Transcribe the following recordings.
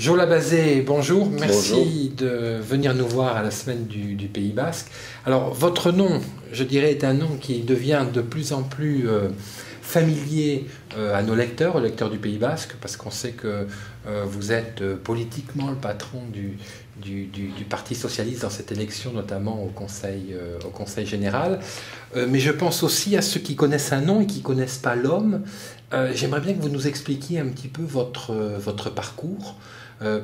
Jo Labazé, bonjour, merci Bonjour. de venir nous voir à la semaine du Pays Basque. Alors, votre nom, je dirais, est un nom qui devient de plus en plus familier à nos lecteurs, aux lecteurs du Pays Basque, parce qu'on sait que vous êtes politiquement le patron du Parti Socialiste dans cette élection, notamment au Conseil général. Mais je pense aussi à ceux qui connaissent un nom et qui ne connaissent pas l'homme. J'aimerais bien que vous nous expliquiez un petit peu votre parcours,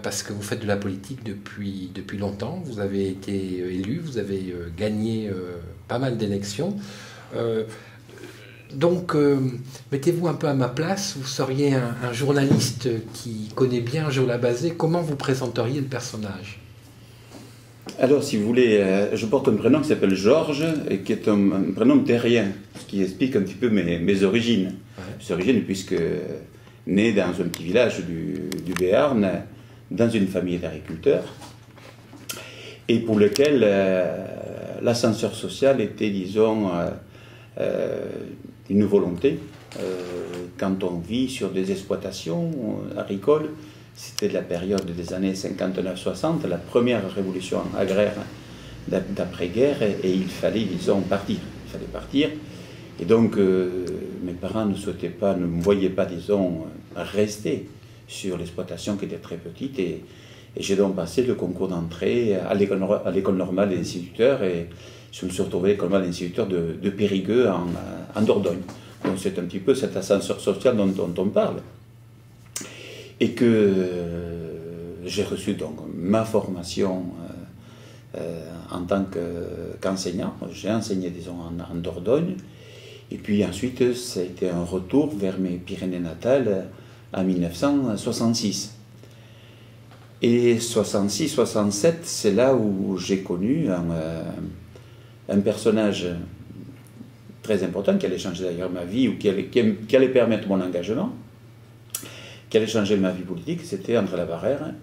parce que vous faites de la politique depuis longtemps. Vous avez été élu, vous avez gagné pas mal d'élections. Donc, mettez-vous un peu à ma place. Vous seriez un journaliste qui connaît bien Jo Labazé. Comment vous présenteriez le personnage ? Alors, si vous voulez, je porte un prénom qui s'appelle Georges, et qui est un prénom terrien, ce qui explique un petit peu mes origines. Ouais. Mes origines, puisque né dans un petit village du Béarn, dans une famille d'agriculteurs, et pour lequel l'ascenseur social était, disons, une volonté. Quand on vit sur des exploitations agricoles, c'était la période des années 59-60, la première révolution agraire d'après-guerre, et il fallait, disons, partir. Il fallait partir. Et donc, mes parents ne me voyaient pas, disons, rester sur l'exploitation qui était très petite. Et j'ai donc passé le concours d'entrée à l'école normale des instituteurs, et je me suis retrouvé à l'école normale des instituteurs de Périgueux en Dordogne. Donc c'est un petit peu cet ascenseur social dont on parle. Et que j'ai reçu donc ma formation en tant qu'enseignant. J'ai enseigné, disons, en Dordogne. Et puis ensuite, ça a été un retour vers mes Pyrénées natales en 1966. Et 66-67, c'est là où j'ai connu un personnage très important qui allait changer d'ailleurs ma vie, ou qui allait permettre mon engagement, qui allait changer ma vie politique. C'était André Labarrère,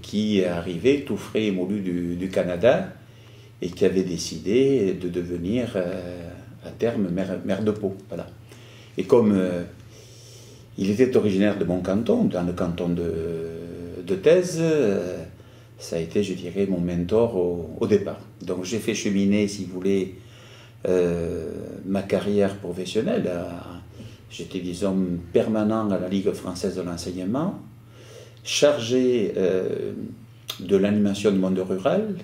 qui est arrivé tout frais et moulu du Canada, et qui avait décidé de devenir à terme maire de Pau. Voilà. Et comme il était originaire de mon canton, dans le canton de Thèse, ça a été, je dirais, mon mentor au départ. Donc j'ai fait cheminer, si vous voulez, ma carrière professionnelle. J'étais, disons, permanent à la Ligue française de l'enseignement, chargé de l'animation du monde rural,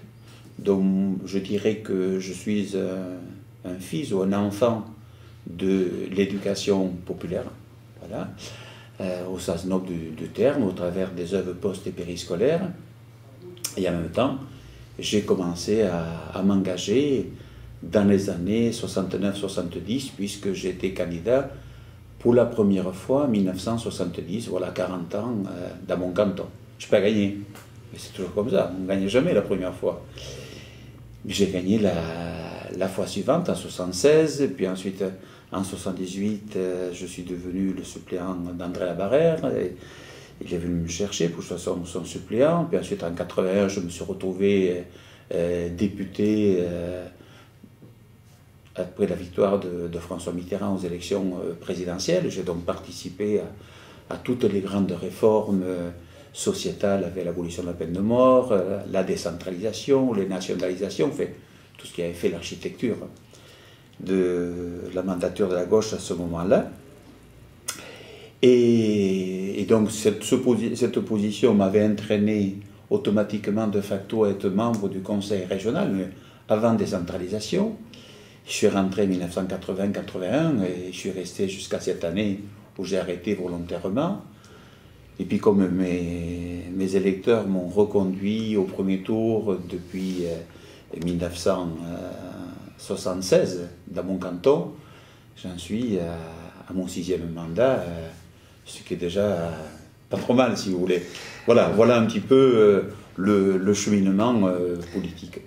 dont je dirais que je suis un fils ou un enfant de l'éducation populaire, voilà, au sens noble du terme, au travers des œuvres post- et périscolaires. Et en même temps, j'ai commencé à m'engager dans les années 69-70, puisque j'étais candidat pour la première fois en 1970, voilà, 40 ans, dans mon canton. Je n'ai pas gagné, mais c'est toujours comme ça, on ne gagne jamais la première fois. J'ai gagné la fois suivante, en 76, puis ensuite en 78, je suis devenu le suppléant d'André Labarrère, et il est venu me chercher pour que je sois son suppléant, puis ensuite en 81, je me suis retrouvé député après la victoire de François Mitterrand aux élections présidentielles. J'ai donc participé à toutes les grandes réformes sociétales, avec l'abolition de la peine de mort, la décentralisation, les nationalisations, enfin, tout ce qui avait fait l'architecture de la mandature de la gauche à ce moment-là. Et donc cette position m'avait entraîné automatiquement de facto à être membre du conseil régional, mais avant décentralisation. Je suis rentré en 1980-81 et je suis resté jusqu'à cette année où j'ai arrêté volontairement. Et puis comme mes électeurs m'ont reconduit au premier tour depuis 1976 dans mon canton, j'en suis à mon 6e mandat, ce qui est déjà pas trop mal, si vous voulez. Voilà un petit peu le cheminement politique.